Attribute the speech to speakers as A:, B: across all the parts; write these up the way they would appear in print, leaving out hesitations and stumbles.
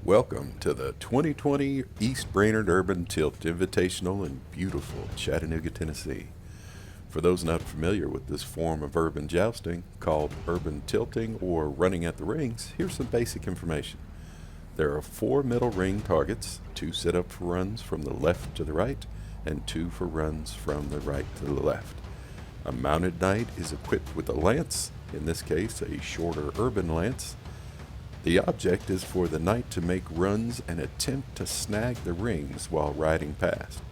A: Welcome to the 2020 East Brainerd Urban Tilt Invitational in beautiful Chattanooga, Tennessee. For those not familiar with this form of urban jousting, called urban tilting or running at the rings, here's some basic information. There are 4 middle ring targets, 2 set up for runs from the left to the right, and 2 for runs from the right to the left. A mounted knight is equipped with a lance, in this case a shorter urban lance. The object is for the knight to make runs and attempt to snag the rings while riding past.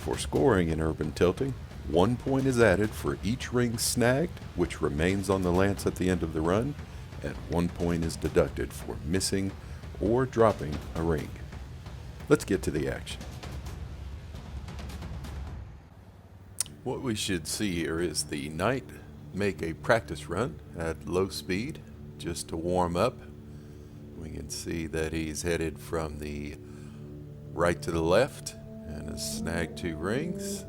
A: For scoring in urban tilting, 1 point is added for each ring snagged, which remains on the lance at the end of the run, and 1 point is deducted for missing or dropping a ring. Let's get to the action. What we should see here is the knight make a practice run at low speed just to warm up. We can see that he's headed from the right to the left and has snagged 2 rings.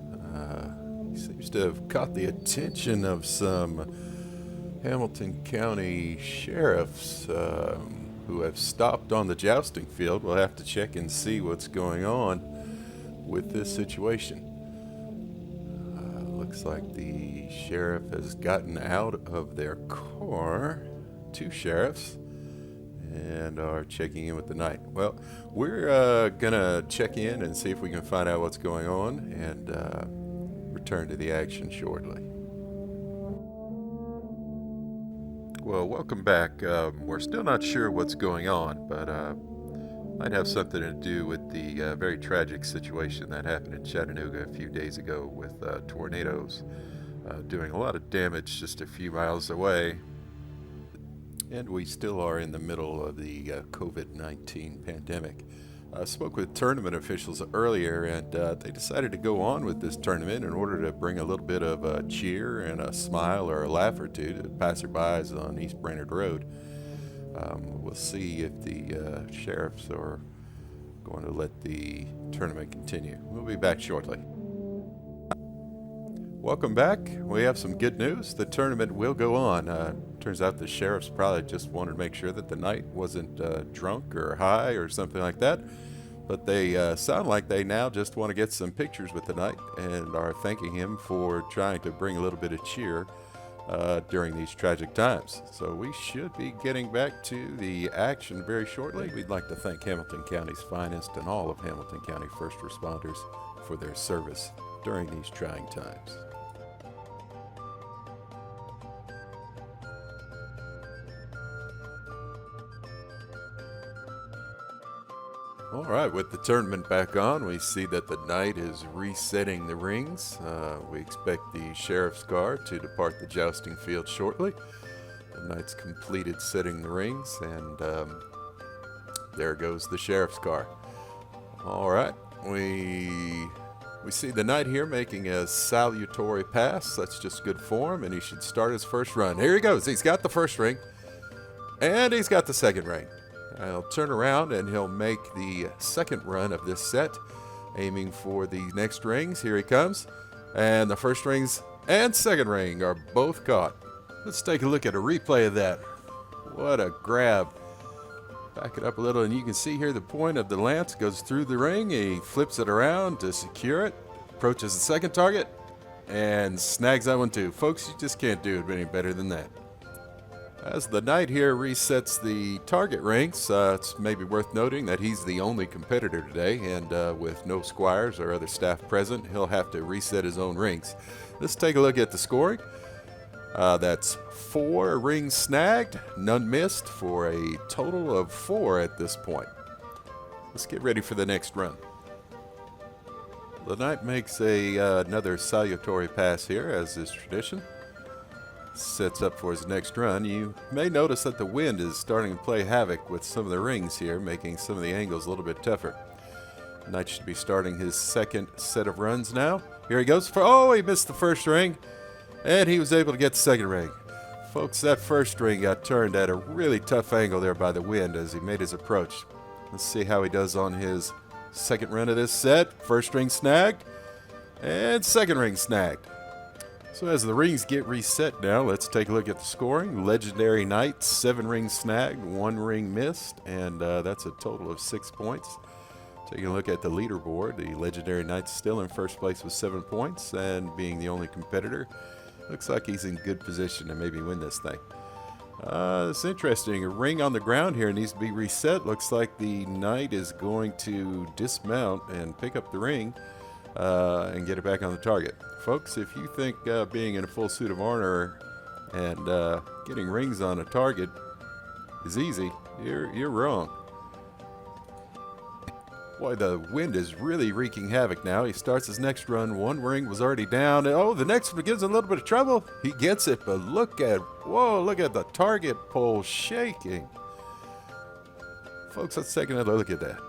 A: He seems to have caught the attention of some Hamilton County sheriffs who have stopped on the jousting field. We'll have to check and see what's going on with this situation. Looks like the sheriff has gotten out of their car, 2 sheriffs, and are checking in with the knight. Well, we're gonna check in and see if we can find out what's going on and return to the action shortly. Well, welcome back. We're still not sure what's going on, but might have something to do with the very tragic situation that happened in Chattanooga a few days ago with tornadoes doing a lot of damage just a few miles away. And we still are in the middle of the COVID-19 pandemic. I spoke with tournament officials earlier, and they decided to go on with this tournament in order to bring a little bit of a cheer and a smile or a laugh or two to passerbys on East Brainerd Road. We'll see if the sheriffs are going to let the tournament continue. We'll be back shortly. Welcome back. We have some good news. The tournament will go on. Turns out the sheriffs probably just wanted to make sure that the knight wasn't drunk or high or something like that. But they sound like they now just want to get some pictures with the knight and are thanking him for trying to bring a little bit of cheer during these tragic times. So we should be getting back to the action very shortly. We'd like to thank Hamilton County's finest and all of Hamilton County first responders for their service during these trying times. All right, with the tournament back on, we see that the knight is resetting the rings. We expect the sheriff's car to depart the jousting field shortly. The knight's completed setting the rings, and there goes the sheriff's car. All right, we see the knight here making a salutatory pass. That's just good form, and he should start his first run. Here he goes. He's got the first ring, and he's got the second ring. He'll turn around and he'll make the second run of this set, aiming for the next rings. Here he comes. And the first rings and second ring are both caught. Let's take a look at a replay of that. What a grab. Back it up a little and you can see here the point of the lance goes through the ring. He flips it around to secure it, approaches the second target, and snags that one too. Folks, you just can't do it any better than that. As the knight here resets the target ranks, it's maybe worth noting that he's the only competitor today, and with no squires or other staff present, he'll have to reset his own rings. Let's take a look at the scoring. That's 4 rings snagged, none missed, for a total of 4 at this point. Let's get ready for the next run. The knight makes another salutatory pass here, as is tradition. Sets up for his next run. You may notice that the wind is starting to play havoc with some of the rings here, making some of the angles a little bit tougher. Knight should be starting his second set of runs now. Here he goes. He missed the first ring, and he was able to get the second ring. Folks, that first ring got turned at a really tough angle there by the wind as he made his approach. Let's see how he does on his second run of this set. First ring snagged, and second ring snagged. So as the rings get reset now, let's take a look at the scoring. Legendary Knight, 7 rings snagged, 1 ring missed, and that's a total of 6 points. Taking a look at the leaderboard, the Legendary Knight's still in first place with 7 points, and being the only competitor, looks like he's in good position to maybe win this thing. It's interesting. A ring on the ground here needs to be reset. Looks like the Knight is going to dismount and pick up the ring and get it back on the target. Folks, if you think being in a full suit of armor and getting rings on a target is easy, you're wrong. Boy, the wind is really wreaking havoc now. He starts his next run. 1 ring was already down. Oh, the next one gives him a little bit of trouble. He gets it, but look at the target pole shaking. Folks, let's take another look at that.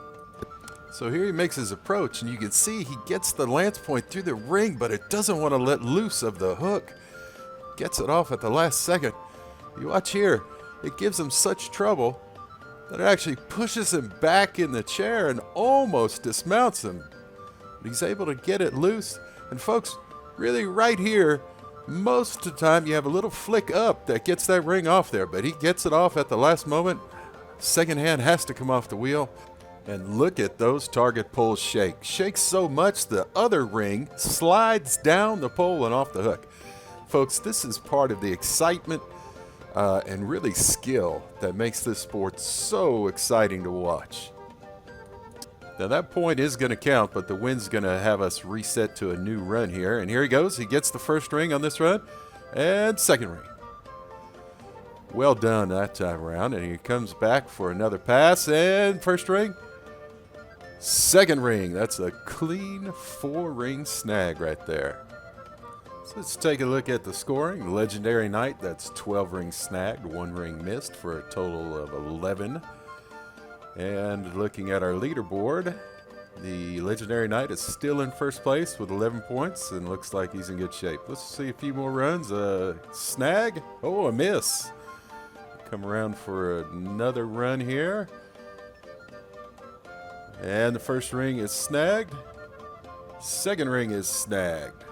A: So here he makes his approach, and you can see he gets the lance point through the ring, but it doesn't want to let loose of the hook. Gets it off at the last second. You watch here. It gives him such trouble that it actually pushes him back in the chair and almost dismounts him. But he's able to get it loose. And folks, really right here, most of the time you have a little flick up that gets that ring off there, but he gets it off at the last moment. Second hand has to come off the wheel. And look at those target poles shake. Shakes so much the other ring slides down the pole and off the hook. Folks, this is part of the excitement and really skill that makes this sport so exciting to watch. Now that point is going to count, but the wind's going to have us reset to a new run here. And here he goes. He gets the first ring on this run and second ring. Well done that time around. And he comes back for another pass and first ring. Second ring. That's a clean 4-ring snag right there. So let's take a look at the scoring. The Legendary Knight, that's 12 rings snagged, 1 ring missed for a total of 11. And looking at our leaderboard, the Legendary Knight is still in first place with 11 points and looks like he's in good shape. Let's see a few more runs. Snag. Oh, a miss. Come around for another run here. And the first ring is snagged. Second ring is snagged.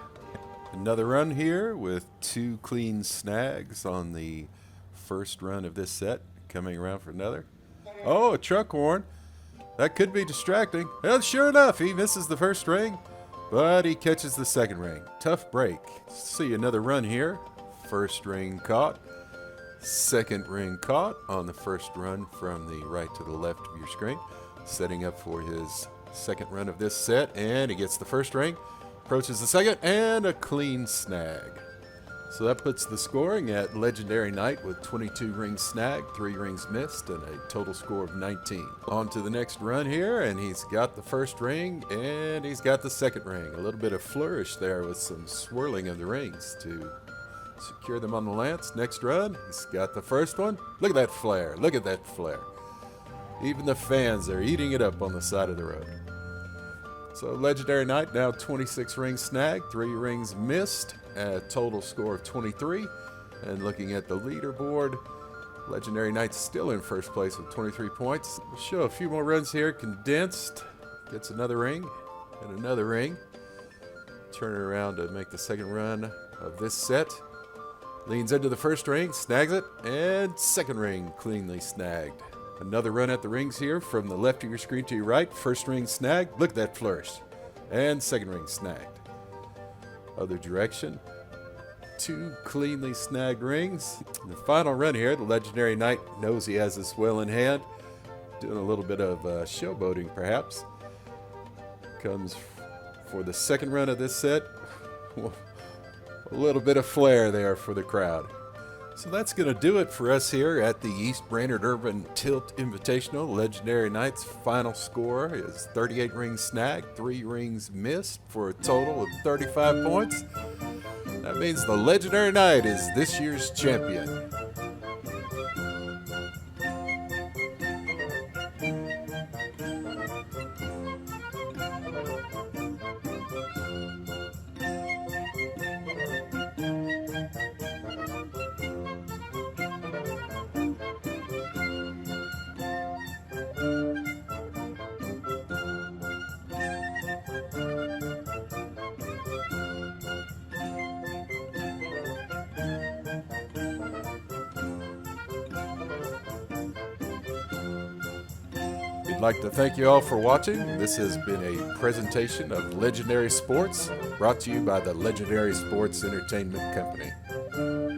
A: Another run here with 2 clean snags on the first run of this set. Coming around for another. Oh, a truck horn. That could be distracting. Well, sure enough, he misses the first ring, but he catches the second ring. Tough break. See another run here. First ring caught. Second ring caught on the first run from the right to the left of your screen. Setting up for his second run of this set, and he gets the first ring. Approaches the second, and a clean snag. So that puts the scoring at Legendary Knight with 22 rings snagged, 3 rings missed, and a total score of 19. On to the next run here, and he's got the first ring, and he's got the second ring. A little bit of flourish there with some swirling of the rings to secure them on the lance. Next run, he's got the first one. Look at that flare. Look at that flare. Even the fans are eating it up on the side of the road. So Legendary Knight now 26 rings snagged, 3 rings missed, a total score of 23. And looking at the leaderboard, Legendary Knight's still in first place with 23 points. We'll show a few more runs here. Condensed gets another ring and another ring. Turn it around to make the second run of this set. Leans into the first ring, snags it, and second ring cleanly snagged. Another run at the rings here from the left of your screen to your right. First ring snagged. Look at that flourish. And second ring snagged. Other direction. 2 cleanly snagged rings. The final run here, the Legendary Knight knows he has this well in hand. Doing a little bit of showboating perhaps. Comes for the second run of this set. A little bit of flair there for the crowd. So that's going to do it for us here at the East Brainerd Urban Tilt Invitational. Legendary Knight's final score is 38 rings snagged, 3 rings missed for a total of 35 points. That means the Legendary Knight is this year's champion. I'd like to thank you all for watching. This has been a presentation of Legendary Sports, brought to you by the Legendary Sports Entertainment Company.